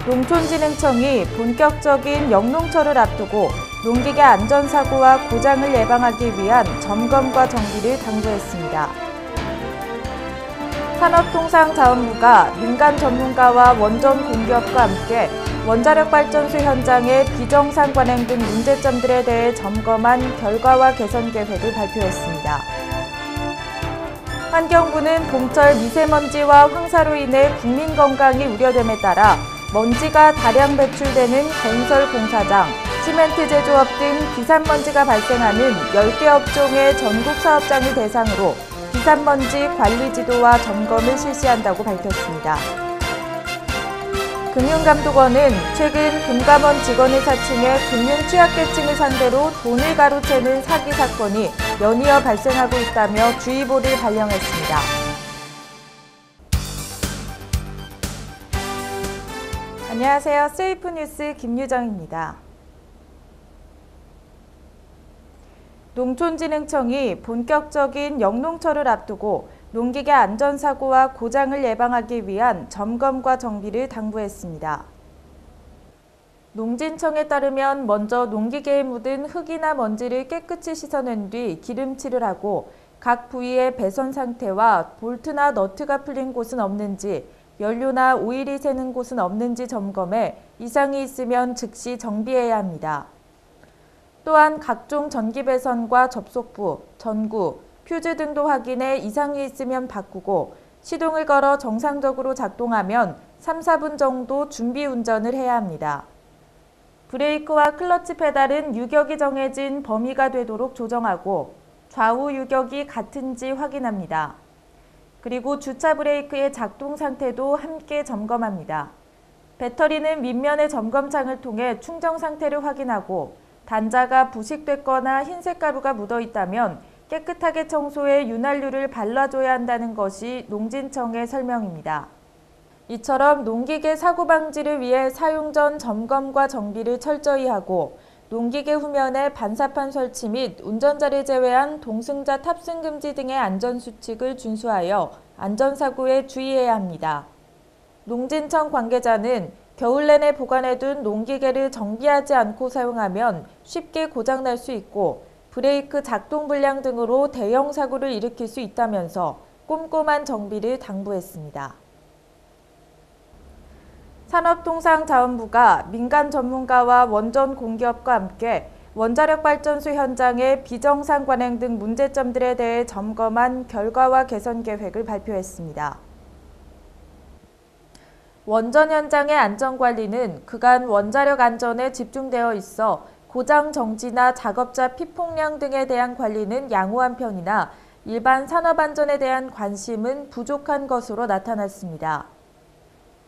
농촌진흥청이 본격적인 영농철을 앞두고 농기계 안전사고와 고장을 예방하기 위한 점검과 정비를 당부했습니다. 산업통상자원부가 민간 전문가와 원전 공기업과 함께 원자력발전소 현장의 비정상 관행 등 문제점들에 대해 점검한 결과와 개선 계획을 발표했습니다. 환경부는 봄철 미세먼지와 황사로 인해 국민 건강이 우려됨에 따라 먼지가 다량 배출되는 건설 공사장, 시멘트 제조업 등 비산먼지가 발생하는 10개 업종의 전국 사업장을 대상으로 비산먼지 관리 지도와 점검을 실시한다고 밝혔습니다. 금융감독원은 최근 금감원 직원을 사칭해 금융 취약계층을 상대로 돈을 가로채는 사기 사건이 연이어 발생하고 있다며 주의보를 발령했습니다. 안녕하세요. 세이프뉴스 김유정입니다. 농촌진흥청이 본격적인 영농철을 앞두고 농기계 안전사고와 고장을 예방하기 위한 점검과 정비를 당부했습니다. 농진청에 따르면 먼저 농기계에 묻은 흙이나 먼지를 깨끗이 씻어낸 뒤 기름칠을 하고 각 부위의 배선 상태와 볼트나 너트가 풀린 곳은 없는지, 연료나 오일이 새는 곳은 없는지 점검해 이상이 있으면 즉시 정비해야 합니다. 또한 각종 전기 배선과 접속부, 전구, 퓨즈 등도 확인해 이상이 있으면 바꾸고 시동을 걸어 정상적으로 작동하면 3, 4분 정도 준비 운전을 해야 합니다. 브레이크와 클러치 페달은 유격이 정해진 범위가 되도록 조정하고 좌우 유격이 같은지 확인합니다. 그리고 주차 브레이크의 작동 상태도 함께 점검합니다. 배터리는 밑면의 점검창을 통해 충전 상태를 확인하고 단자가 부식됐거나 흰색 가루가 묻어 있다면 깨끗하게 청소해 윤활유를 발라줘야 한다는 것이 농진청의 설명입니다. 이처럼 농기계 사고 방지를 위해 사용 전 점검과 정비를 철저히 하고 농기계 후면에 반사판 설치 및 운전자를 제외한 동승자 탑승 금지 등의 안전수칙을 준수하여 안전사고에 주의해야 합니다. 농진청 관계자는 겨울 내내 보관해둔 농기계를 정비하지 않고 사용하면 쉽게 고장날 수 있고 브레이크 작동 불량 등으로 대형 사고를 일으킬 수 있다면서 꼼꼼한 정비를 당부했습니다. 산업통상자원부가 민간 전문가와 원전 공기업과 함께 원자력발전소 현장의 비정상 관행 등 문제점들에 대해 점검한 결과와 개선 계획을 발표했습니다. 원전 현장의 안전관리는 그간 원자력 안전에 집중되어 있어 고장 정지나 작업자 피폭량 등에 대한 관리는 양호한 편이나 일반 산업안전에 대한 관심은 부족한 것으로 나타났습니다.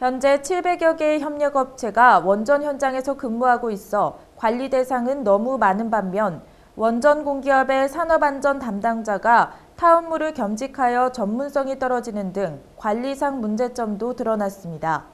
현재 700여 개의 협력업체가 원전 현장에서 근무하고 있어 관리 대상은 너무 많은 반면 원전 공기업의 산업안전 담당자가 타 업무를 겸직하여 전문성이 떨어지는 등 관리상 문제점도 드러났습니다.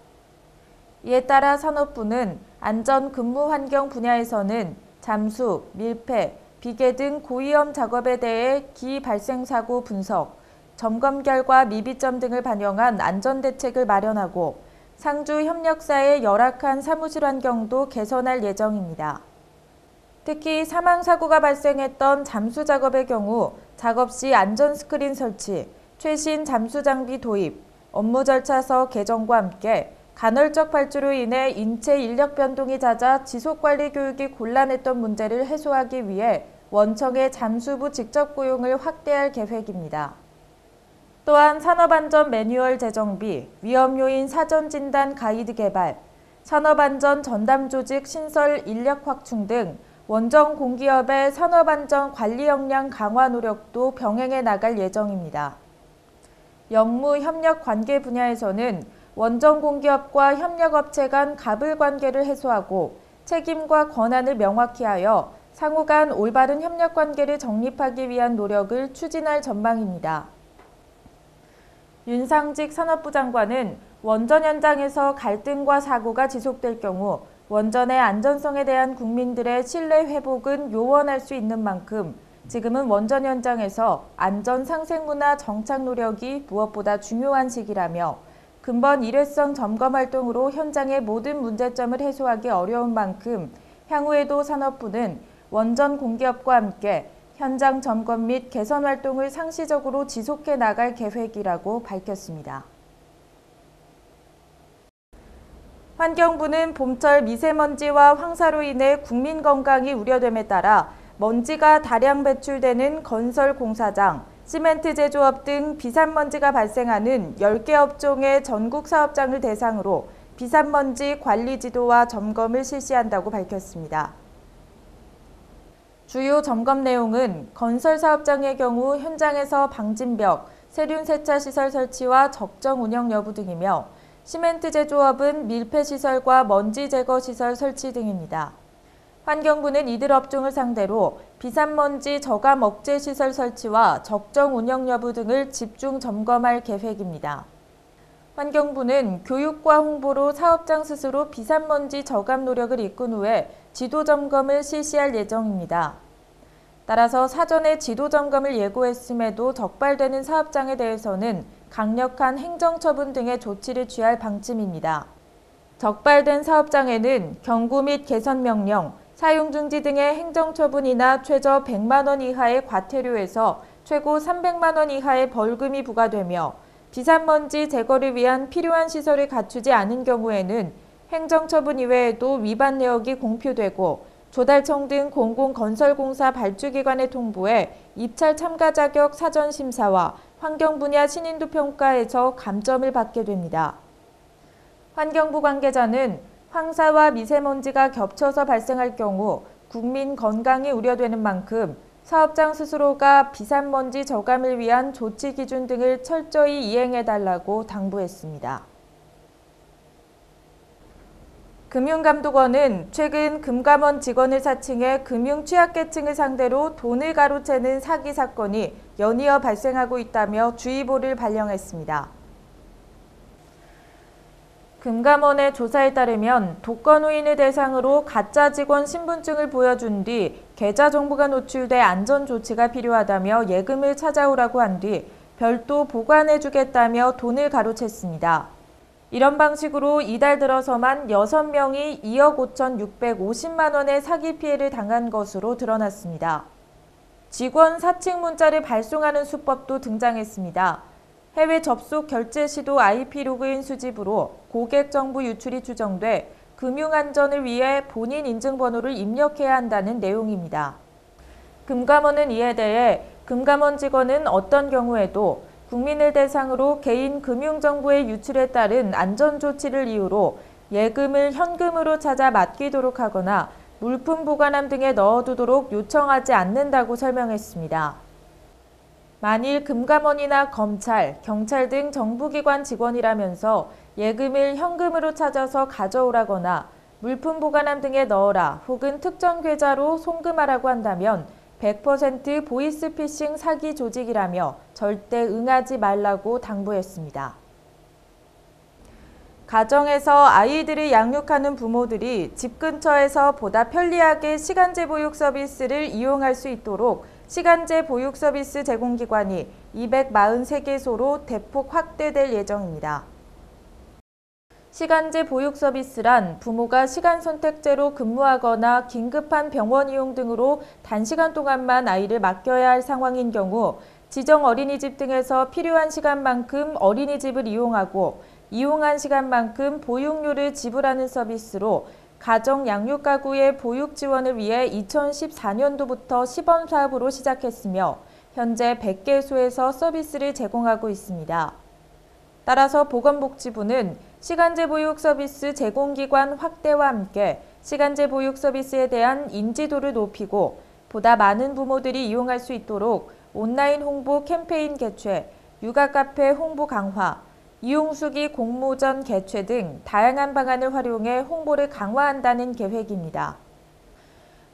이에 따라 산업부는 안전 근무 환경 분야에서는 잠수, 밀폐, 비계 등 고위험 작업에 대해 기 발생 사고 분석, 점검 결과 미비점 등을 반영한 안전대책을 마련하고 상주 협력사의 열악한 사무실 환경도 개선할 예정입니다. 특히 사망사고가 발생했던 잠수 작업의 경우 작업 시 안전 스크린 설치, 최신 잠수 장비 도입, 업무 절차서 개정과 함께 간헐적 발주로 인해 인체 인력 변동이 잦아 지속관리 교육이 곤란했던 문제를 해소하기 위해 원청의 잠수부 직접 고용을 확대할 계획입니다. 또한 산업안전 매뉴얼 제정비, 위험요인 사전진단 가이드 개발, 산업안전 전담 조직 신설 인력 확충 등 원전 공기업의 산업안전 관리 역량 강화 노력도 병행해 나갈 예정입니다. 영무 협력 관계 분야에서는 원전 공기업과 협력업체 간 갑을 관계를 해소하고 책임과 권한을 명확히 하여 상호 간 올바른 협력 관계를 정립하기 위한 노력을 추진할 전망입니다. 윤상직 산업부 장관은 원전 현장에서 갈등과 사고가 지속될 경우 원전의 안전성에 대한 국민들의 신뢰 회복은 요원할 수 있는 만큼 지금은 원전 현장에서 안전 상생 문화 정착 노력이 무엇보다 중요한 시기라며 근본 일회성 점검 활동으로 현장의 모든 문제점을 해소하기 어려운 만큼 향후에도 산업부는 원전 공기업과 함께 현장 점검 및 개선 활동을 상시적으로 지속해 나갈 계획이라고 밝혔습니다. 환경부는 봄철 미세먼지와 황사로 인해 국민 건강이 우려됨에 따라 먼지가 다량 배출되는 건설 공사장, 시멘트 제조업 등 비산먼지가 발생하는 10개 업종의 전국 사업장을 대상으로 비산먼지 관리 지도와 점검을 실시한다고 밝혔습니다. 주요 점검 내용은 건설 사업장의 경우 현장에서 방진벽, 세륜 세차 시설 설치와 적정 운영 여부 등이며 시멘트 제조업은 밀폐 시설과 먼지 제거 시설 설치 등입니다. 환경부는 이들 업종을 상대로 비산먼지 저감 억제 시설 설치와 적정 운영 여부 등을 집중 점검할 계획입니다. 환경부는 교육과 홍보로 사업장 스스로 비산먼지 저감 노력을 이끈 후에 지도 점검을 실시할 예정입니다. 따라서 사전에 지도 점검을 예고했음에도 적발되는 사업장에 대해서는 강력한 행정처분 등의 조치를 취할 방침입니다. 적발된 사업장에는 경고 및 개선 명령, 사용 중지 등의 행정처분이나 최저 100만 원 이하의 과태료에서 최고 300만 원 이하의 벌금이 부과되며 비산먼지 제거를 위한 필요한 시설을 갖추지 않은 경우에는 행정처분 이외에도 위반 내역이 공표되고 조달청 등 공공건설공사 발주기관에 통보해 입찰 참가 자격 사전심사와 환경 분야 신인도 평가에서 감점을 받게 됩니다. 환경부 관계자는 황사와 미세먼지가 겹쳐서 발생할 경우 국민 건강이 우려되는 만큼 사업장 스스로가 비산먼지 저감을 위한 조치 기준 등을 철저히 이행해달라고 당부했습니다. 금융감독원은 최근 금감원 직원을 사칭해 금융 취약계층을 상대로 돈을 가로채는 사기 사건이 연이어 발생하고 있다며 주의보를 발령했습니다. 금감원의 조사에 따르면 독거노인을 대상으로 가짜 직원 신분증을 보여준 뒤 계좌 정보가 노출돼 안전조치가 필요하다며 예금을 찾아오라고 한 뒤 별도 보관해주겠다며 돈을 가로챘습니다. 이런 방식으로 이달 들어서만 6명이 2억 5,650만 원의 사기 피해를 당한 것으로 드러났습니다. 직원 사칭 문자를 발송하는 수법도 등장했습니다. 해외 접속 결제 시도 IP 로그인 수집으로 고객 정보 유출이 추정돼 금융안전을 위해 본인 인증번호를 입력해야 한다는 내용입니다. 금감원은 이에 대해 금감원 직원은 어떤 경우에도 국민을 대상으로 개인 금융정보의 유출에 따른 안전조치를 이유로 예금을 현금으로 찾아 맡기도록 하거나 물품 보관함 등에 넣어두도록 요청하지 않는다고 설명했습니다. 만일 금감원이나 검찰, 경찰 등 정부기관 직원이라면서 예금을 현금으로 찾아서 가져오라거나 물품 보관함 등에 넣어라 혹은 특정 계좌로 송금하라고 한다면 100% 보이스피싱 사기 조직이라며 절대 응하지 말라고 당부했습니다. 가정에서 아이들을 양육하는 부모들이 집 근처에서 보다 편리하게 시간제 보육 서비스를 이용할 수 있도록 시간제 보육 서비스 제공기관이 243개소로 대폭 확대될 예정입니다. 시간제 보육 서비스란 부모가 시간 선택제로 근무하거나 긴급한 병원 이용 등으로 단시간 동안만 아이를 맡겨야 할 상황인 경우 지정 어린이집 등에서 필요한 시간만큼 어린이집을 이용하고 이용한 시간만큼 보육료를 지불하는 서비스로 가정 양육 가구의 보육 지원을 위해 2014년도부터 시범 사업으로 시작했으며 현재 100개소에서 서비스를 제공하고 있습니다. 따라서 보건복지부는 시간제 보육 서비스 제공기관 확대와 함께 시간제 보육 서비스에 대한 인지도를 높이고 보다 많은 부모들이 이용할 수 있도록 온라인 홍보 캠페인 개최, 육아 카페 홍보 강화, 이용수기 공모전 개최 등 다양한 방안을 활용해 홍보를 강화한다는 계획입니다.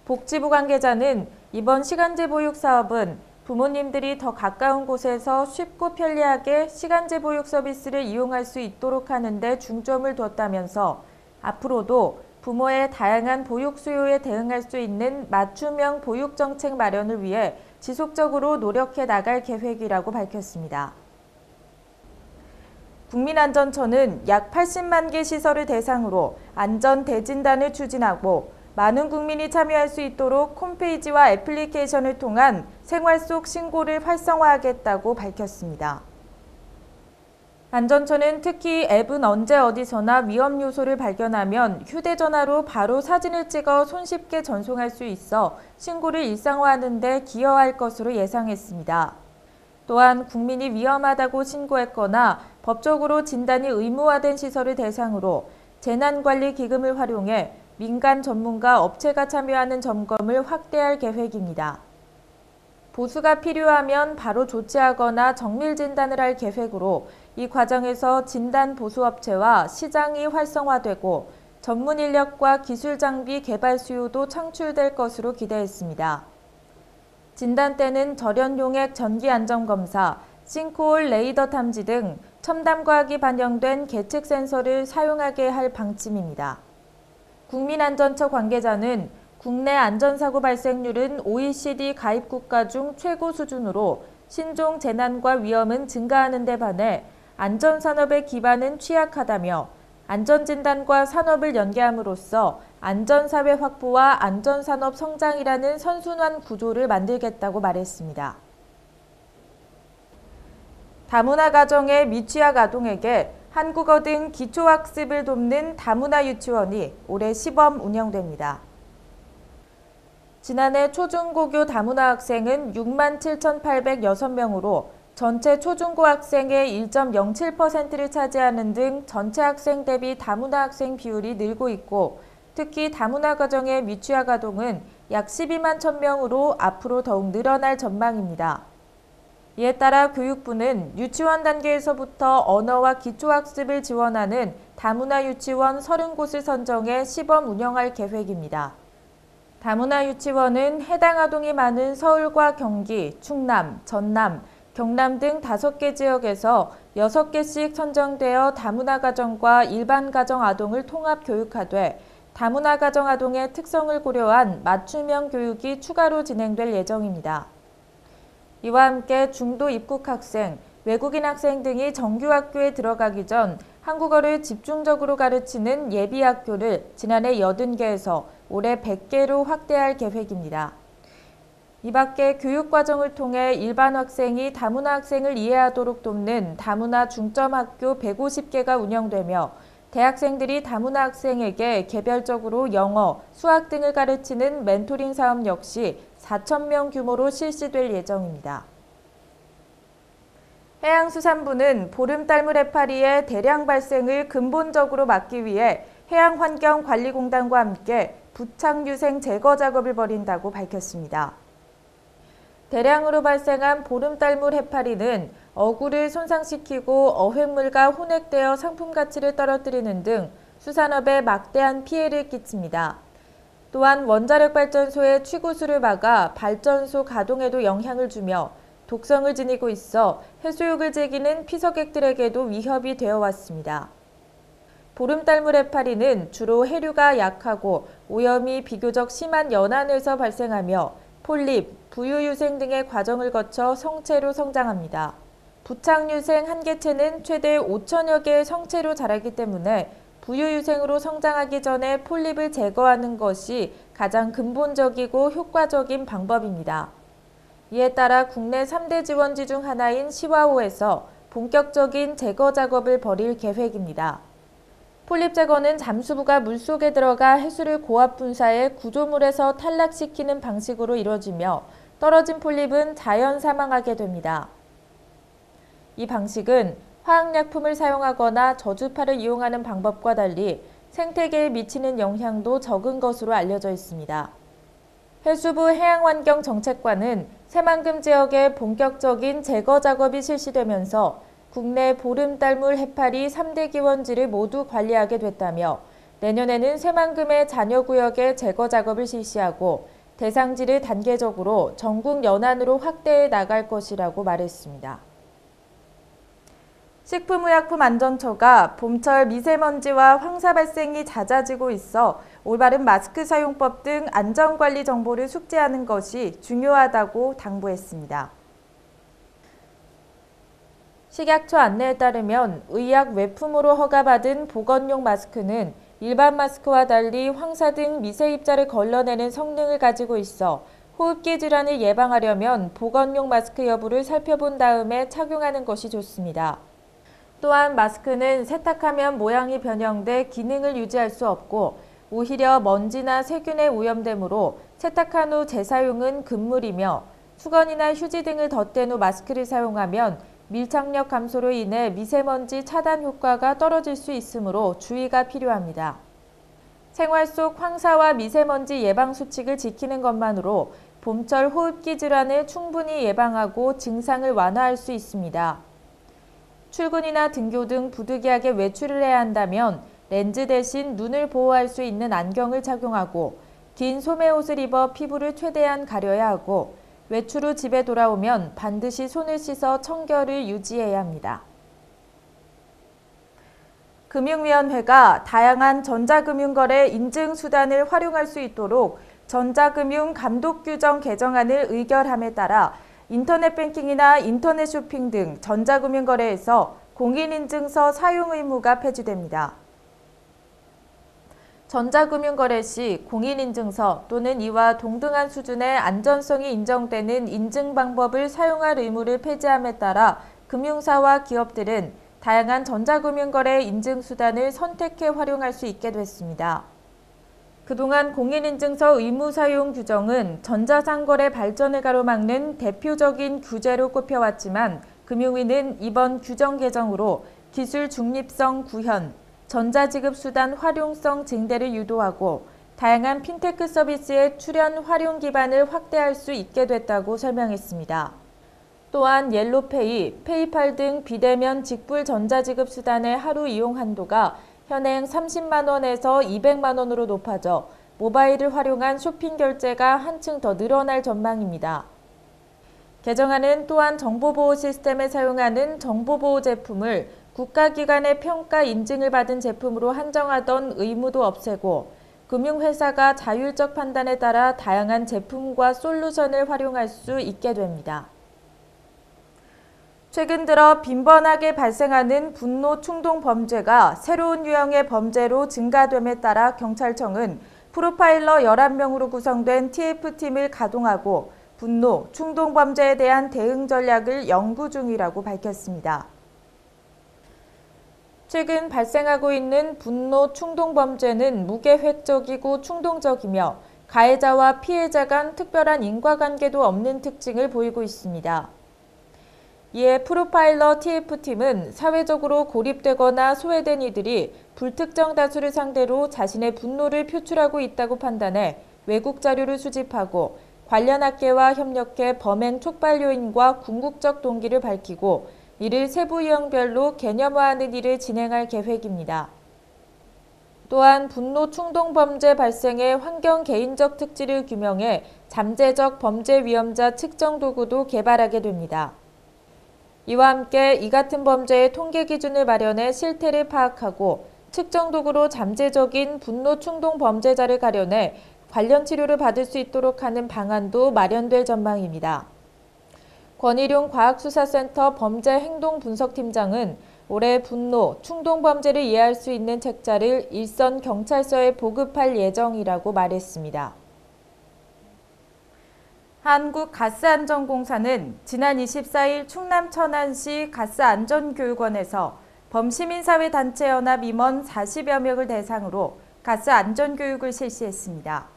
복지부 관계자는 이번 시간제 보육 사업은 부모님들이 더 가까운 곳에서 쉽고 편리하게 시간제 보육 서비스를 이용할 수 있도록 하는 데 중점을 뒀다면서 앞으로도 부모의 다양한 보육 수요에 대응할 수 있는 맞춤형 보육 정책 마련을 위해 지속적으로 노력해 나갈 계획이라고 밝혔습니다. 국민안전처는 약 80만 개 시설을 대상으로 안전 대진단을 추진하고 많은 국민이 참여할 수 있도록 홈페이지와 애플리케이션을 통한 생활 속 신고를 활성화하겠다고 밝혔습니다. 안전처는 특히 앱은 언제 어디서나 위험 요소를 발견하면 휴대전화로 바로 사진을 찍어 손쉽게 전송할 수 있어 신고를 일상화하는 데 기여할 것으로 예상했습니다. 또한 국민이 위험하다고 신고했거나 법적으로 진단이 의무화된 시설을 대상으로 재난관리기금을 활용해 민간 전문가 업체가 참여하는 점검을 확대할 계획입니다. 보수가 필요하면 바로 조치하거나 정밀 진단을 할 계획으로 이 과정에서 진단 보수업체와 시장이 활성화되고 전문 인력과 기술 장비 개발 수요도 창출될 것으로 기대했습니다. 진단 때는 절연 용액 전기 안전 검사, 싱크홀 레이더 탐지 등 첨단 과학이 반영된 계측 센서를 사용하게 할 방침입니다. 국민안전처 관계자는 국내 안전사고 발생률은 OECD 가입 국가 중 최고 수준으로 신종 재난과 위험은 증가하는 데 반해 안전산업의 기반은 취약하다며 안전진단과 산업을 연계함으로써 안전사회 확보와 안전산업 성장이라는 선순환 구조를 만들겠다고 말했습니다. 다문화 가정의 미취학 아동에게 한국어 등 기초학습을 돕는 다문화 유치원이 올해 시범 운영됩니다. 지난해 초중고교 다문화 학생은 67,806명으로 전체 초중고 학생의 1.07%를 차지하는 등 전체 학생 대비 다문화 학생 비율이 늘고 있고 특히 다문화 가정의 미취학 아동은 약 12만 1,000명으로 앞으로 더욱 늘어날 전망입니다. 이에 따라 교육부는 유치원 단계에서부터 언어와 기초학습을 지원하는 다문화 유치원 30곳을 선정해 시범 운영할 계획입니다. 다문화 유치원은 해당 아동이 많은 서울과 경기, 충남, 전남, 경남 등 5개 지역에서 6개씩 선정되어 다문화 가정과 일반 가정 아동을 통합 교육하되 다문화 가정 아동의 특성을 고려한 맞춤형 교육이 추가로 진행될 예정입니다. 이와 함께 중도 입국 학생, 외국인 학생 등이 정규학교에 들어가기 전 한국어를 집중적으로 가르치는 예비학교를 지난해 80개에서 올해 100개로 확대할 계획입니다. 이 밖에 교육과정을 통해 일반 학생이 다문화 학생을 이해하도록 돕는 다문화 중점학교 150개가 운영되며 대학생들이 다문화 학생에게 개별적으로 영어, 수학 등을 가르치는 멘토링 사업 역시 4,000명 규모로 실시될 예정입니다. 해양수산부는 보름달물 해파리의 대량 발생을 근본적으로 막기 위해 해양환경관리공단과 함께 부착유생 제거 작업을 벌인다고 밝혔습니다. 대량으로 발생한 보름달물 해파리는 어구를 손상시키고 어획물과 혼액되어 상품 가치를 떨어뜨리는 등 수산업에 막대한 피해를 끼칩니다. 또한 원자력발전소의 취구수를 막아 발전소 가동에도 영향을 주며 독성을 지니고 있어 해수욕을 즐기는 피서객들에게도 위협이 되어 왔습니다. 보름달물 해파리는 주로 해류가 약하고 오염이 비교적 심한 연안에서 발생하며 폴립, 부유유생 등의 과정을 거쳐 성체로 성장합니다. 부착유생 한 개체는 최대 5천여 개의 성체로 자라기 때문에 부유유생으로 성장하기 전에 폴립을 제거하는 것이 가장 근본적이고 효과적인 방법입니다. 이에 따라 국내 3대 지원지 중 하나인 시와호에서 본격적인 제거 작업을 벌일 계획입니다. 폴립 제거는 잠수부가 물속에 들어가 해수를 고압 분사해 구조물에서 탈락시키는 방식으로 이루어지며 떨어진 폴립은 자연 사망하게 됩니다. 이 방식은 화학약품을 사용하거나 저주파를 이용하는 방법과 달리 생태계에 미치는 영향도 적은 것으로 알려져 있습니다. 해수부 해양환경정책과는 새만금 지역에 본격적인 제거 작업이 실시되면서 국내 보름달물 해파리 3대 기원지를 모두 관리하게 됐다며 내년에는 새만금의 잔여구역에 제거 작업을 실시하고 대상지를 단계적으로 전국 연안으로 확대해 나갈 것이라고 말했습니다. 식품의약품안전처가 봄철 미세먼지와 황사 발생이 잦아지고 있어 올바른 마스크 사용법 등 안전관리 정보를 숙지하는 것이 중요하다고 당부했습니다. 식약처 안내에 따르면 의약 외품으로 허가받은 보건용 마스크는 일반 마스크와 달리 황사 등 미세 입자를 걸러내는 성능을 가지고 있어 호흡기 질환을 예방하려면 보건용 마스크 여부를 살펴본 다음에 착용하는 것이 좋습니다. 또한 마스크는 세탁하면 모양이 변형돼 기능을 유지할 수 없고 오히려 먼지나 세균에 오염되므로 세탁한 후 재사용은 금물이며 수건이나 휴지 등을 덧댄 후 마스크를 사용하면 밀착력 감소로 인해 미세먼지 차단 효과가 떨어질 수 있으므로 주의가 필요합니다. 생활 속 황사와 미세먼지 예방 수칙을 지키는 것만으로 봄철 호흡기 질환을 충분히 예방하고 증상을 완화할 수 있습니다. 출근이나 등교 등 부득이하게 외출을 해야 한다면 렌즈 대신 눈을 보호할 수 있는 안경을 착용하고 긴 소매옷을 입어 피부를 최대한 가려야 하고 외출 후 집에 돌아오면 반드시 손을 씻어 청결을 유지해야 합니다. 금융위원회가 다양한 전자금융거래 인증수단을 활용할 수 있도록 전자금융 감독규정 개정안을 의결함에 따라 인터넷 뱅킹이나 인터넷 쇼핑 등 전자금융거래에서 공인인증서 사용 의무가 폐지됩니다. 전자금융거래 시 공인인증서 또는 이와 동등한 수준의 안전성이 인정되는 인증 방법을 사용할 의무를 폐지함에 따라 금융사와 기업들은 다양한 전자금융거래 인증수단을 선택해 활용할 수 있게 됐습니다. 그동안 공인인증서 의무 사용 규정은 전자상거래 발전을 가로막는 대표적인 규제로 꼽혀왔지만 금융위는 이번 규정 개정으로 기술 중립성 구현, 전자지급수단 활용성 증대를 유도하고 다양한 핀테크 서비스의 출연 활용 기반을 확대할 수 있게 됐다고 설명했습니다. 또한 옐로페이, 페이팔 등 비대면 직불 전자지급수단의 하루 이용 한도가 현행 30만 원에서 200만 원으로 높아져 모바일을 활용한 쇼핑 결제가 한층 더 늘어날 전망입니다. 개정안은 또한 정보보호 시스템에 사용하는 정보보호 제품을 국가기관의 평가 인증을 받은 제품으로 한정하던 의무도 없애고 금융회사가 자율적 판단에 따라 다양한 제품과 솔루션을 활용할 수 있게 됩니다. 최근 들어 빈번하게 발생하는 분노 충동 범죄가 새로운 유형의 범죄로 증가됨에 따라 경찰청은 프로파일러 11명으로 구성된 TF팀을 가동하고 분노, 충동 범죄에 대한 대응 전략을 연구 중이라고 밝혔습니다. 최근 발생하고 있는 분노 충동 범죄는 무계획적이고 충동적이며 가해자와 피해자 간 특별한 인과관계도 없는 특징을 보이고 있습니다. 이에 프로파일러 TF팀은 사회적으로 고립되거나 소외된 이들이 불특정 다수를 상대로 자신의 분노를 표출하고 있다고 판단해 외국 자료를 수집하고 관련 학계와 협력해 범행 촉발 요인과 궁극적 동기를 밝히고 이를 세부 유형별로 개념화하는 일을 진행할 계획입니다. 또한 분노 충동 범죄 발생의 환경 개인적 특질을 규명해 잠재적 범죄 위험자 측정 도구도 개발하게 됩니다. 이와 함께 이 같은 범죄의 통계 기준을 마련해 실태를 파악하고 측정 도구로 잠재적인 분노 충동 범죄자를 가려내 관련 치료를 받을 수 있도록 하는 방안도 마련될 전망입니다. 권일용 과학수사센터 범죄행동분석팀장은 올해 분노, 충동 범죄를 이해할 수 있는 책자를 일선 경찰서에 보급할 예정이라고 말했습니다. 한국가스안전공사는 지난 24일 충남 천안시 가스안전교육원에서 범시민사회단체연합 임원 40여 명을 대상으로 가스안전교육을 실시했습니다.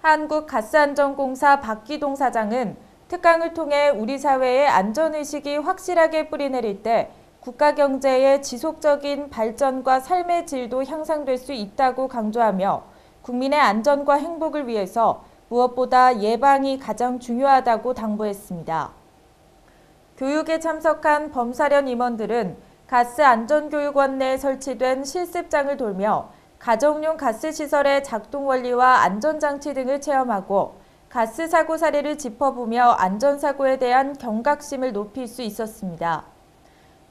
한국가스안전공사 박기동 사장은 특강을 통해 우리 사회의 안전의식이 확실하게 뿌리내릴 때 국가 경제의 지속적인 발전과 삶의 질도 향상될 수 있다고 강조하며 국민의 안전과 행복을 위해서 무엇보다 예방이 가장 중요하다고 당부했습니다. 교육에 참석한 범사련 임원들은 가스안전교육원 내에 설치된 실습장을 돌며 가정용 가스시설의 작동 원리와 안전장치 등을 체험하고 가스 사고 사례를 짚어보며 안전사고에 대한 경각심을 높일 수 있었습니다.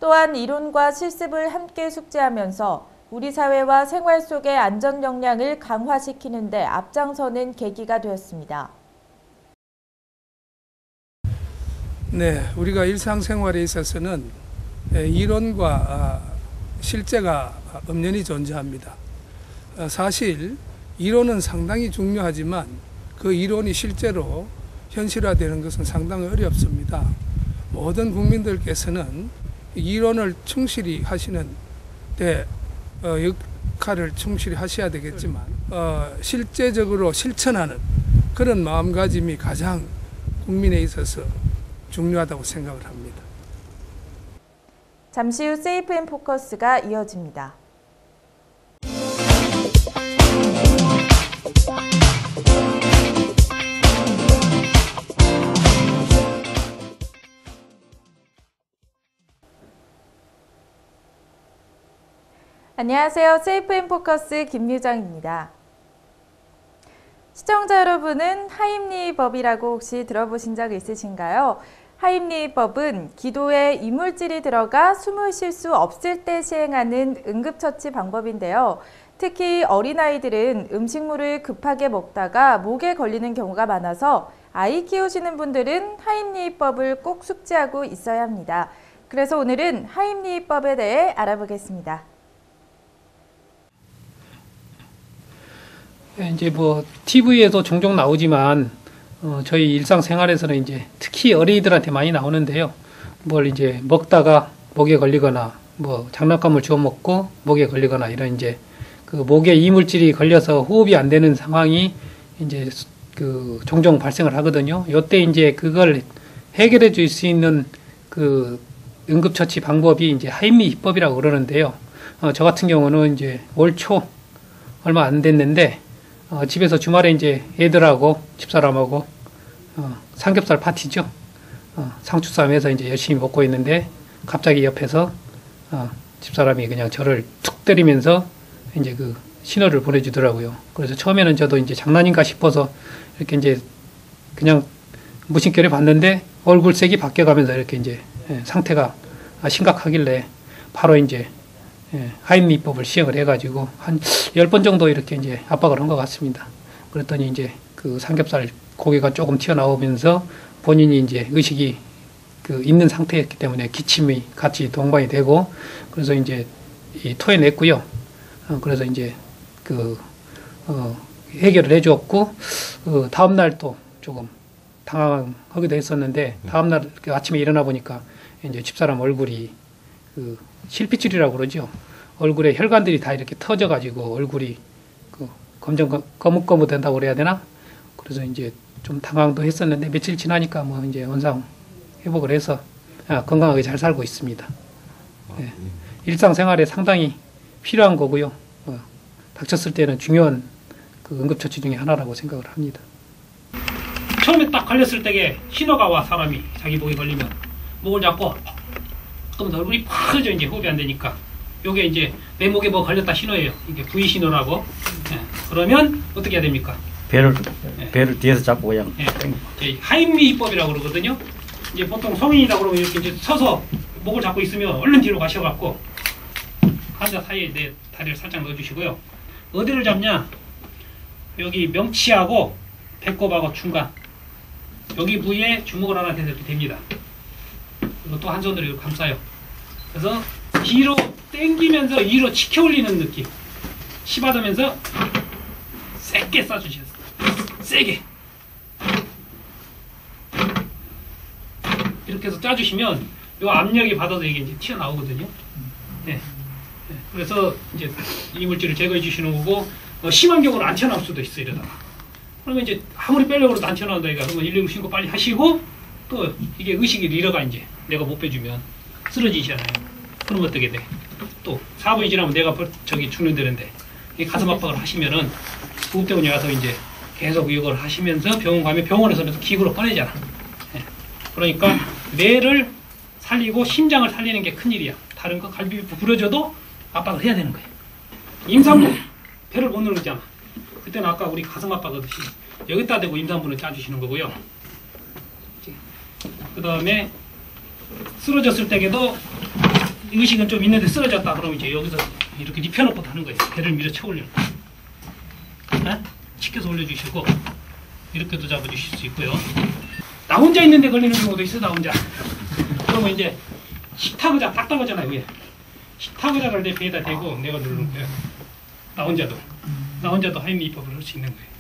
또한 이론과 실습을 함께 숙지하면서 우리 사회와 생활 속의 안전 역량을 강화시키는 데 앞장서는 계기가 되었습니다. 네, 우리가 일상생활에 있어서는 이론과 실제가 엄연히 존재합니다. 사실 이론은 상당히 중요하지만 그 이론이 실제로 현실화되는 것은 상당히 어렵습니다. 모든 국민들께서는 이론을 충실히 하시는 데 역할을 충실히 하셔야 되겠지만 실제적으로 실천하는 그런 마음가짐이 가장 국민에 있어서 중요하다고 생각을 합니다. 잠시 후 세이프 앤 포커스가 이어집니다. 안녕하세요. 세이프 앤 포커스 김유정입니다. 시청자 여러분은 하임리법이라고 혹시 들어보신 적 있으신가요? 하임리법은 기도에 이물질이 들어가 숨을 쉴 수 없을 때 시행하는 응급처치 방법인데요. 특히 어린아이들은 음식물을 급하게 먹다가 목에 걸리는 경우가 많아서 아이 키우시는 분들은 하임리법을 꼭 숙지하고 있어야 합니다. 그래서 오늘은 하임리법에 대해 알아보겠습니다. 이제 뭐 TV에도 종종 나오지만 저희 일상생활에서는 이제 특히 어린이들한테 많이 나오는데요. 뭘 이제 먹다가 목에 걸리거나 뭐 장난감을 주워 먹고 목에 걸리거나 이런 이제 그 목에 이물질이 걸려서 호흡이 안 되는 상황이 이제 그 종종 발생을 하거든요. 요때 이제 그걸 해결해 줄 수 있는 그 응급처치 방법이 이제 하임리법이라고 그러는데요. 저 같은 경우는 이제 올 초 얼마 안 됐는데 집에서 주말에 이제 애들하고 집사람하고 삼겹살 파티죠. 상추쌈에서 이제 열심히 먹고 있는데 갑자기 옆에서 집사람이 그냥 저를 툭 때리면서 이제 그 신호를 보내주더라고요. 그래서 처음에는 저도 이제 장난인가 싶어서 이렇게 이제 그냥 무심결에 봤는데 얼굴색이 바뀌어가면서 이렇게 이제 상태가 심각하길래 바로 이제 하임리법을 시행을 해가지고 한 10번 정도 이렇게 이제 압박을 한 것 같습니다. 그랬더니 이제 그 삼겹살 고기가 조금 튀어나오면서 본인이 이제 의식이 그 있는 상태였기 때문에 기침이 같이 동반이 되고 그래서 이제 토해냈고요. 그래서 이제 그 해결을 해주었고 다음날 또 조금 당황하기도 했었는데 다음날 아침에 일어나 보니까 이제 집사람 얼굴이 그 실핏줄이라고 그러죠. 얼굴에 혈관들이 다 이렇게 터져가지고 얼굴이 그 검정 거뭇거뭇 된다고 그래야 되나? 그래서 이제 좀 당황도 했었는데 며칠 지나니까 뭐 이제 원상 회복을 해서 건강하게 잘 살고 있습니다. 네. 일상생활에 상당히 필요한 거고요. 닥쳤을 때는 중요한 그 응급처치 중에 하나라고 생각을 합니다. 처음에 딱 걸렸을 때에 신호가 와 사람이 자기 목에 걸리면 목을 잡고 그러면 얼굴이 파르져 이제 호흡이 안 되니까 요게 이제 내 목에 뭐 걸렸다 신호예요. 이게 V 신호라고. 그러면 어떻게 해야 됩니까? 배를 뒤에서 잡고 그냥. 하임리법이라고 그러거든요. 이제 보통 성인이다 그러면 이렇게 이제 서서 목을 잡고 있으면 얼른 뒤로 가셔갖고 환자 사이에 내 다리를 살짝 넣어주시고요. 어디를 잡냐? 여기 명치하고 배꼽하고 중간 여기 부위에 주먹을 하나 대서 이렇게 됩니다. 그리고 또 한 손으로 이렇게 감싸요. 그래서 뒤로 당기면서 위로 치켜 올리는 느낌. 씹어주면서 세게 쏴주셨어요. 세게. 이렇게 해서 짜주시면 이 압력이 받아서 이게 이제 튀어나오거든요. 네. 그래서 이제 이물질을 제거해 주시는 거고 심한 경우는 안 튀어나올 수도 있어요. 이러다가. 그러면 이제 아무리 빼려고 해도 안 튀어나온다니까 그러면 119 신고 빨리 하시고 또 이게 의식을 잃어가 이제 내가 못 빼주면 쓰러지잖아요. 그러면 어떻게 돼? 또 4분이 지나면 내가 저기 죽는다는데 가슴 압박을 하시면은 구급대원이 와서 이제 계속 이걸 하시면서 병원 가면 병원에서는 기구로 꺼내잖아. 그러니까 뇌를 살리고 심장을 살리는 게 큰일이야. 다른 거 갈비뼈 부러져도 압박을 해야 되는 거예요. 임산부 배를 못 누르잖아. 그때는 아까 우리 가슴 압박하듯이 여기다 대고 임산부는 짜주시는 거고요. 그 다음에 쓰러졌을 때에도 의식은 좀 있는데 쓰러졌다 그러면 이제 여기서 이렇게 눕혀놓고 하는 거예요. 배를 밀어쳐 올리는 거예요. 치켜서 올려주시고 이렇게도 잡아주실 수 있고요. 나 혼자 있는데 걸리는 경우도 있어, 나 혼자. 그러면 이제 식탁의자 딱딱하잖아요, 위에. 식탁의자를 내 배에다 대고 내가 누르는 거예요. 나 혼자도 하임리법을 할 수 있는 거예요.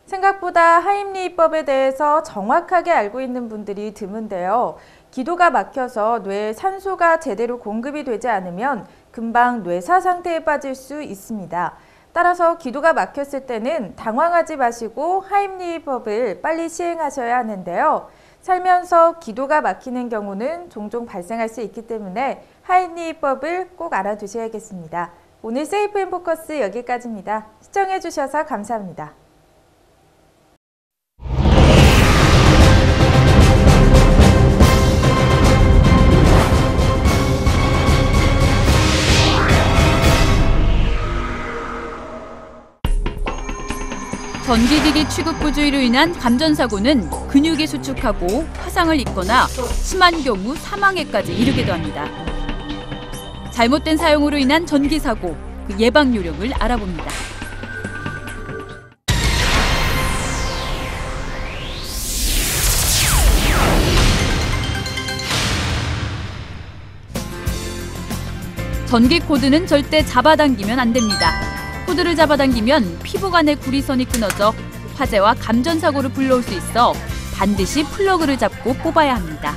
생각보다 하임리히법에 대해서 정확하게 알고 있는 분들이 드문데요. 기도가 막혀서 뇌에 산소가 제대로 공급이 되지 않으면 금방 뇌사 상태에 빠질 수 있습니다. 따라서 기도가 막혔을 때는 당황하지 마시고 하임리히법을 빨리 시행하셔야 하는데요. 살면서 기도가 막히는 경우는 종종 발생할 수 있기 때문에 하임리히법을 꼭 알아두셔야겠습니다. 오늘 세이프앤포커스 여기까지입니다. 시청해주셔서 감사합니다. 전기기기 취급 부주의로 인한 감전사고는 근육이 수축하고 화상을 입거나 심한 경우 사망에까지 이르기도 합니다. 잘못된 사용으로 인한 전기사고, 그 예방 요령을 알아봅니다. 전기 코드는 절대 잡아당기면 안 됩니다. 코드를 잡아당기면 피부간의 구리선이 끊어져 화재와 감전사고를 불러올 수 있어 반드시 플러그를 잡고 뽑아야 합니다.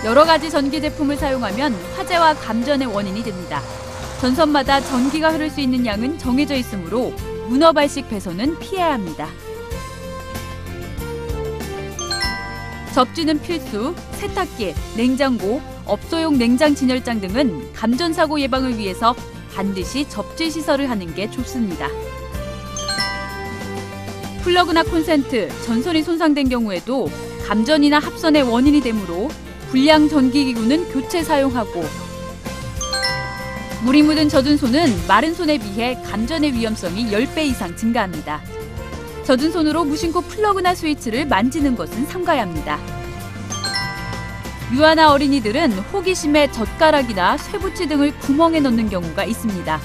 여러 가지 전기 제품을 사용하면 화재와 감전의 원인이 됩니다. 전선마다 전기가 흐를 수 있는 양은 정해져 있으므로 문어발식 배선은 피해야 합니다. 접지는 필수, 세탁기, 냉장고, 업소용 냉장 진열장 등은 감전사고 예방을 위해서 반드시 접지 시설을 하는 게 좋습니다. 플러그나 콘센트, 전선이 손상된 경우에도 감전이나 합선의 원인이 되므로 불량 전기기구는 교체 사용하고, 물이 묻은 젖은 손은 마른 손에 비해 감전의 위험성이 10배 이상 증가합니다. 젖은 손으로 무심코 플러그나 스위치를 만지는 것은 삼가야 합니다. 유아나 어린이들은 호기심에 젓가락이나 쇠붙이 등을 구멍에 넣는 경우가 있습니다.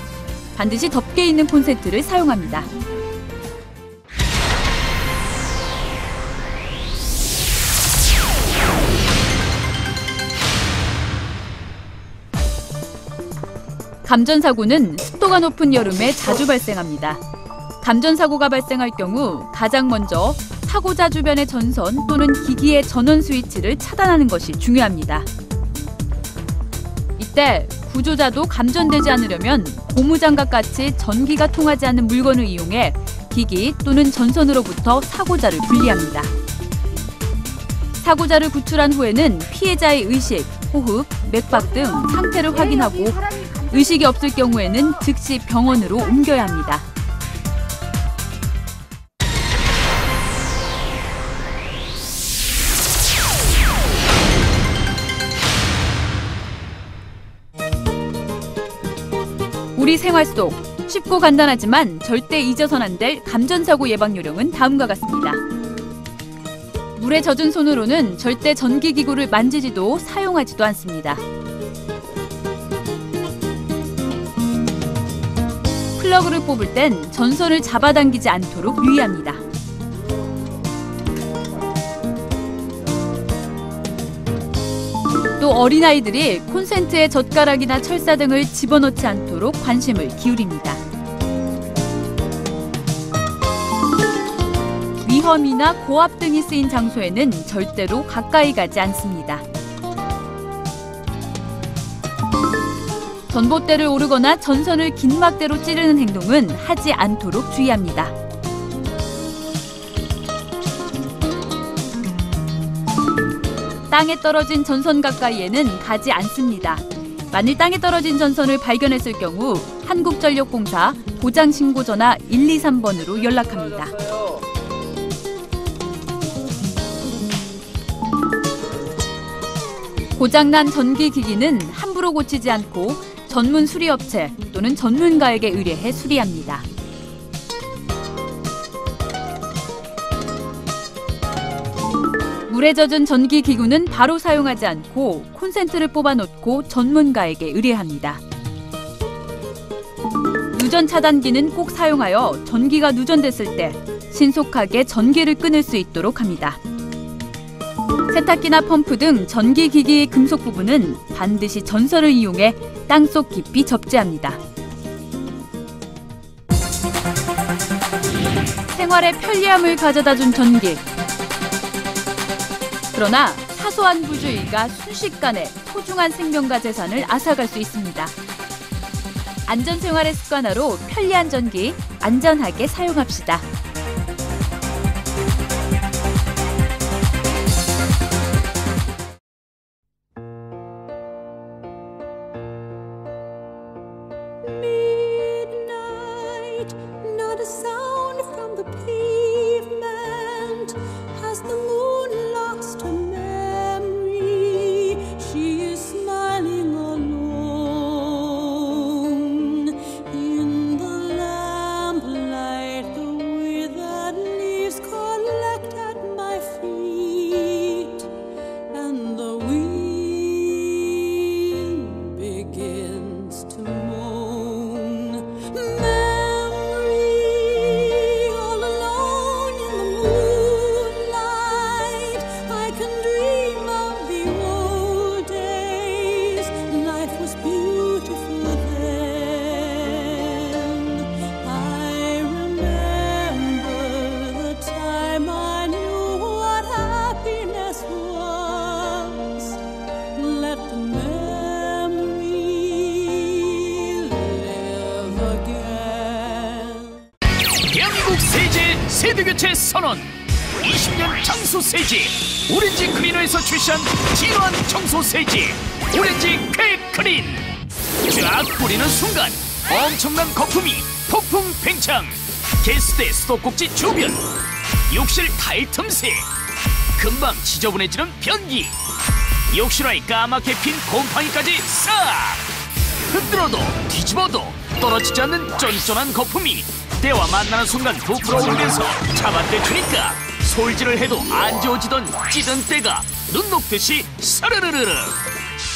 반드시 덮개 있는 콘센트를 사용합니다. 감전사고는 습도가 높은 여름에 자주 발생합니다. 감전사고가 발생할 경우 가장 먼저 사고자 주변의 전선 또는 기기의 전원 스위치를 차단하는 것이 중요합니다. 이때 구조자도 감전되지 않으려면 고무장갑 같이 전기가 통하지 않는 물건을 이용해 기기 또는 전선으로부터 사고자를 분리합니다. 사고자를 구출한 후에는 피해자의 의식, 호흡, 맥박 등 상태를 확인하고 의식이 없을 경우에는 즉시 병원으로 옮겨야 합니다. 우리 생활 속 쉽고 간단하지만 절대 잊어선 안 될 감전사고 예방 요령은 다음과 같습니다. 물에 젖은 손으로는 절대 전기기구를 만지지도 사용하지도 않습니다. 플러그를 뽑을 땐 전선을 잡아당기지 않도록 유의합니다. 또 어린아이들이 콘센트에 젓가락이나 철사 등을 집어넣지 않도록 관심을 기울입니다. 위험이나 고압 등이 쓰인 장소에는 절대로 가까이 가지 않습니다. 전봇대를 오르거나 전선을 긴막대로 찌르는 행동은 하지 않도록 주의합니다. 땅에 떨어진 전선 가까이에는 가지 않습니다. 만일 땅에 떨어진 전선을 발견했을 경우 한국전력공사 보장신고전화 123번으로 연락합니다. 고장난 전기기기는 함부로 고치지 않고 전문 수리업체 또는 전문가에게 의뢰해 수리합니다. 물에 젖은 전기기구는 바로 사용하지 않고 콘센트를 뽑아놓고 전문가에게 의뢰합니다. 누전 차단기는 꼭 사용하여 전기가 누전됐을 때 신속하게 전기를 끊을 수 있도록 합니다. 세탁기나 펌프 등 전기기기의 금속 부분은 반드시 전선을 이용해 땅속 깊이 접지합니다. 생활의 편리함을 가져다준 전기. 그러나 사소한 부주의가 순식간에 소중한 생명과 재산을 앗아갈 수 있습니다. 안전생활의 습관화로 편리한 전기, 안전하게 사용합시다. Midnight, not a sound from the pavement. Has the moon lost her memory? She is smiling alone in the lamplight. The withered leaves collect at my feet, and the wind begins to moan. Memory, all alone in the moonlight, I can dream of the old days. Life was beautiful then. I remember the time I knew what happiness was. Let the memory live again. 대한민국 세제 세대교체 선언 20년 장수 세제 오렌지 클리너에서 출시한 진화한 청소 세제 오렌지 퀵클린. 쫙 뿌리는 순간 엄청난 거품이 폭풍 팽창. 개수대 수도꼭지 주변, 욕실 타일 틈새, 금방 지저분해지는 변기, 욕실 안에 까맣게 핀 곰팡이까지 싹. 흔들어도 뒤집어도 떨어지지 않는 쫀쫀한 거품이 때와 만나는 순간 부풀어 오르면서 잡아떼주니까 솔질을 해도 안 지워지던 찌든 때가 눈 녹듯이 사르르르르.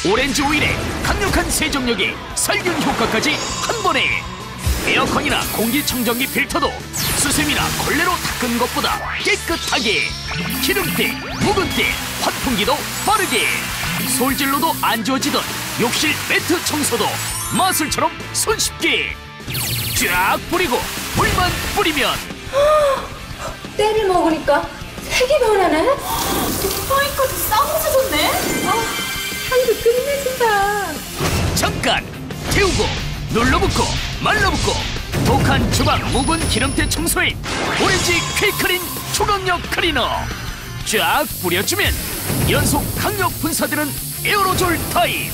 오렌지 오일에 강력한 세정력에 살균 효과까지 한 번에. 에어컨이나 공기청정기 필터도 수세미나 걸레로 닦은 것보다 깨끗하게. 기름때, 묵은 때, 환풍기도 빠르게. 솔질로도 안 지워지던 욕실 매트 청소도 마술처럼 손쉽게. 쫙 뿌리고 물만 뿌리면 때를 먹으니까 색이 변하네? 파이까지 싹 없어졌네? 향도 끝내준다. 잠깐 태우고 눌러붙고 말라붙고 독한 주방 묵은 기름때 청소엔 오렌지 퀵클린 초강력 클리너. 쫙 뿌려주면 연속 강력 분사되는 에어로졸 타입.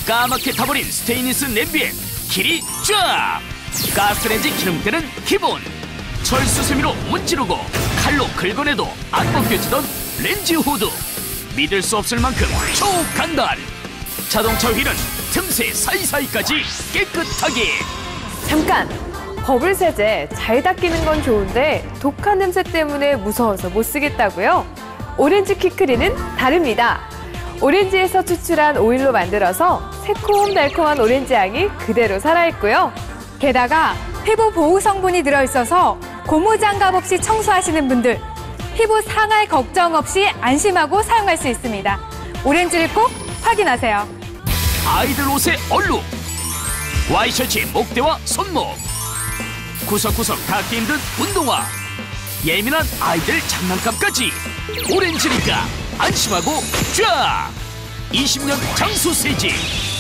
까맣게 타버린 스테인리스 냄비엔 길이 쫙. 가스레인지 기름때는 기본. 철수세미로 문지르고 칼로 긁어내도 안 벗겨지던 렌즈 후드. 믿을 수 없을 만큼 초간단. 자동차 휠은 틈새 사이사이까지 깨끗하게. 잠깐! 버블 세제 잘 닦이는 건 좋은데 독한 냄새 때문에 무서워서 못 쓰겠다고요? 오렌지 퀵클린은 다릅니다. 오렌지에서 추출한 오일로 만들어서 새콤달콤한 오렌지 향이 그대로 살아있고요. 게다가 피부 보호 성분이 들어있어서 고무장갑 없이 청소하시는 분들, 피부 상할 걱정 없이 안심하고 사용할 수 있습니다. 오렌지를 꼭 확인하세요. 아이들 옷의 얼룩, 와이셔츠의 목대와 손목, 구석구석 닿기 힘든 운동화, 예민한 아이들 장난감까지 오렌지니까 안심하고 쫙! 20년 장수 세제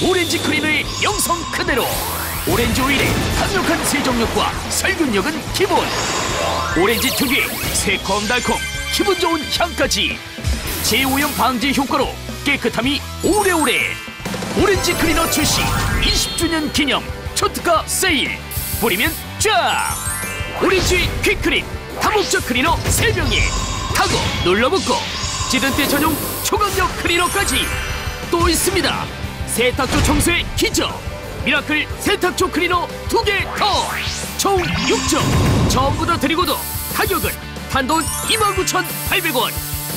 오렌지 클리너의 영성 그대로. 오렌지 오일의 강력한 세정력과 살균력은 기본. 오렌지 특유의 새콤달콤 기분 좋은 향까지. 재오염 방지 효과로 깨끗함이 오래오래. 오렌지 클리너 출시 20주년 기념 초특가 세일. 뿌리면 쫙! 오렌지 퀵클린 다목적 클리너 3병에 타고 눌러붙고 찌든때 전용 초강력 클리너까지 또 있습니다. 세탁조 청소의 기적 미라클 세탁조 클리너 2개 더 총 6점 전부 다 드리고도 가격은 단돈 29,800원.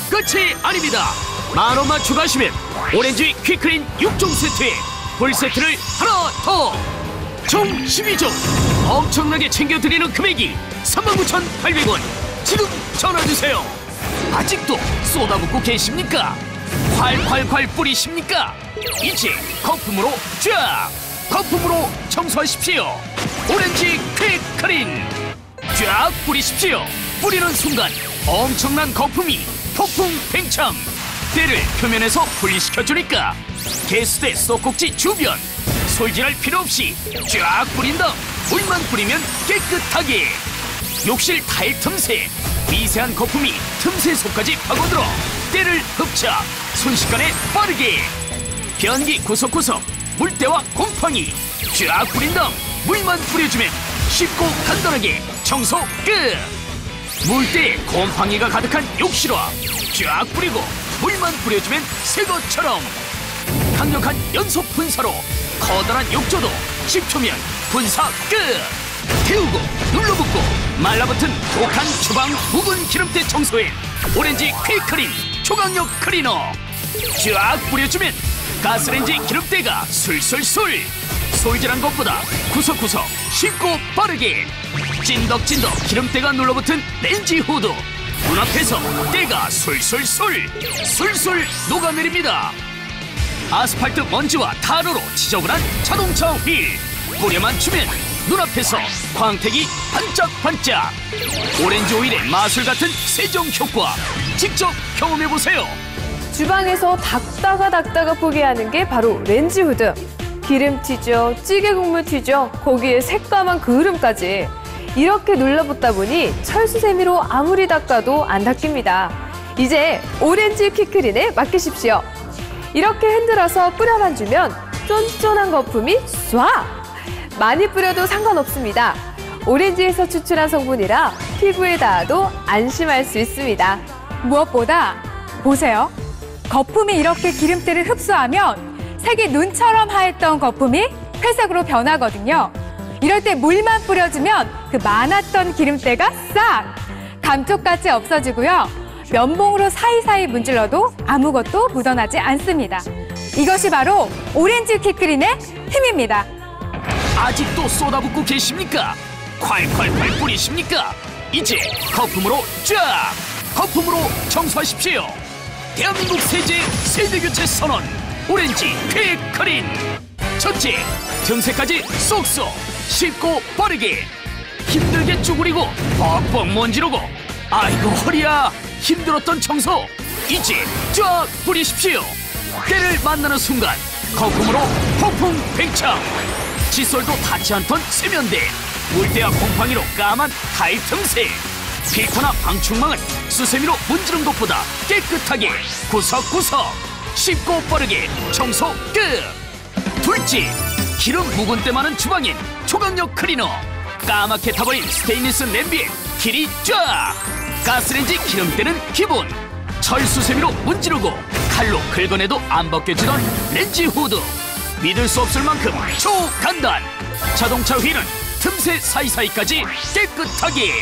끝이 아닙니다. 만원만 추가하시면 오렌지 퀵클린 6종 세트에 풀세트를 하나 더 총 12종 엄청나게 챙겨드리는 금액이 39,800원. 지금 전화주세요. 아직도 쏟아붓고 계십니까? 콸콸콸 뿌리십니까? 이제 거품으로 쫙! 거품으로 청소하십시오. 오렌지 퀵클린 쫙 뿌리십시오. 뿌리는 순간 엄청난 거품이 폭풍 팽창. 때를 표면에서 분리시켜주니까 개수대 쏙꼭지 주변 솔질할 필요 없이 쫙 뿌린 다음 물만 뿌리면 깨끗하게. 욕실 타일 틈새 미세한 거품이 틈새 속까지 파고들어 때를 흡착. 순식간에 빠르게. 변기 구석구석 물때와 곰팡이 쫙 뿌린 다음 물만 뿌려주면 쉽고 간단하게 청소 끝. 물때에 곰팡이가 가득한 욕실화 쫙 뿌리고 물만 뿌려주면 새 것처럼. 강력한 연속 분사로 커다란 욕조도 10초면 분사 끝. 태우고 눌러붙고 말라붙은 독한 주방 묵은 기름때 청소엔 오렌지 퀵클린 초강력 클리너 쫙 뿌려주면 가스레인지 기름때가 술술술. 솔질한 것보다 구석구석 쉽고 빠르게. 찐덕찐덕 기름때가 눌러붙은 렌지 후드 눈앞에서 때가 술술술 술술 녹아내립니다. 아스팔트 먼지와 타로로 지저분한 자동차 휠 뿌려만 주면 눈앞에서 광택이 반짝반짝. 오렌지 오일의 마술 같은 세정 효과 직접 경험해보세요. 주방에서 닦다가 포기하는 게 바로 렌지 후드. 기름 튀죠, 찌개 국물 튀죠, 거기에 새까만 그을음까지. 이렇게 눌러붙다 보니 철수세미로 아무리 닦아도 안 닦입니다. 이제 오렌지 퀵클린에 맡기십시오. 이렇게 흔들어서 뿌려만 주면 쫀쫀한 거품이 쏴! 많이 뿌려도 상관없습니다. 오렌지에서 추출한 성분이라 피부에 닿아도 안심할 수 있습니다. 무엇보다 보세요. 거품이 이렇게 기름때를 흡수하면 색이 눈처럼 하였던 거품이 회색으로 변하거든요. 이럴 때 물만 뿌려주면 그 많았던 기름때가 싹! 감쪽같이 없어지고요. 면봉으로 사이사이 문질러도 아무것도 묻어나지 않습니다. 이것이 바로 오렌지 퀵클린의 힘입니다. 아직도 쏟아붓고 계십니까? 콸콸콸 뿌리십니까? 이제 거품으로 쫙! 거품으로 청소하십시오. 대한민국 세제 세대교체 선언 오렌지 퀵클린. 첫째, 틈새까지 쏙쏙 쉽고 빠르게. 힘들게 쭈그리고 뻑뻑 먼지르고 아이고 허리야 힘들었던 청소 이제 쫙 뿌리십시오. 때를 만나는 순간 거품으로 폭풍 팽창. 칫솔도 닿지 않던 세면대 물때와 곰팡이로 까만 타일 틈새. 필터나 방충망은 수세미로 문지른 것보다 깨끗하게 구석구석 쉽고 빠르게 청소 끝. 둘째, 기름 묵은 때 많은 주방엔 초강력 클리너. 까맣게 타버린 스테인리스 냄비에 길이 쫙. 가스레인지 기름때는 기본. 철수세미로 문지르고 칼로 긁어내도 안 벗겨지던 렌지 후드. 믿을 수 없을 만큼 초간단. 자동차 휠은 틈새 사이사이까지 깨끗하게.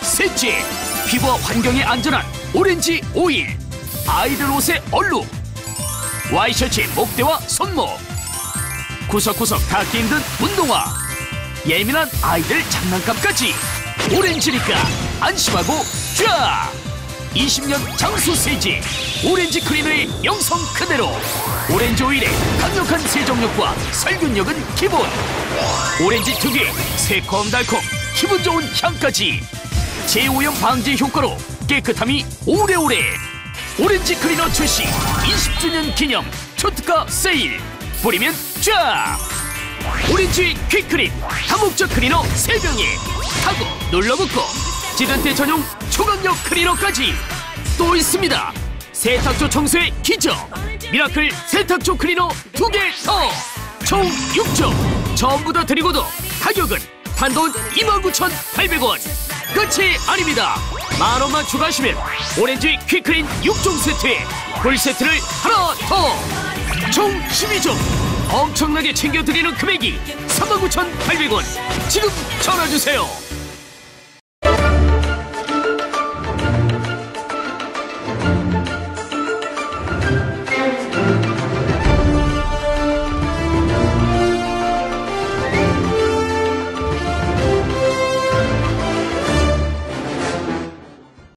셋째, 피부와 환경에 안전한 오렌지 오일. 아이들 옷의 얼룩, 와이셔츠의 목대와 손목, 구석구석 닿기 힘든 운동화, 예민한 아이들 장난감까지 오렌지니까 안심하고 쫙! 20년 장수 세제 오렌지 클리너의 영성 그대로. 오렌지 오일의 강력한 세정력과 살균력은 기본. 오렌지 특유의 새콤달콤 기분 좋은 향까지. 재오염 방지 효과로 깨끗함이 오래오래. 오렌지 클리너 출시 20주년 기념 초특가 세일. 뿌리면 쫙! 오렌지 퀵클린 다목적 클리너 3병에 타고 눌러붙고 찌든때 전용 초강력 클리너까지 또 있습니다. 세탁조 청소의 기적 미라클 세탁조 클리너 2개 더 총 6종 전부 다 드리고도 가격은 단돈 29,800원. 끝이 아닙니다. 만원만 추가하시면 오렌지 퀵클린 6종 세트에 풀세트를 하나 더 총 12종 엄청나게 챙겨드리는 금액이 39,800원. 지금 전화주세요.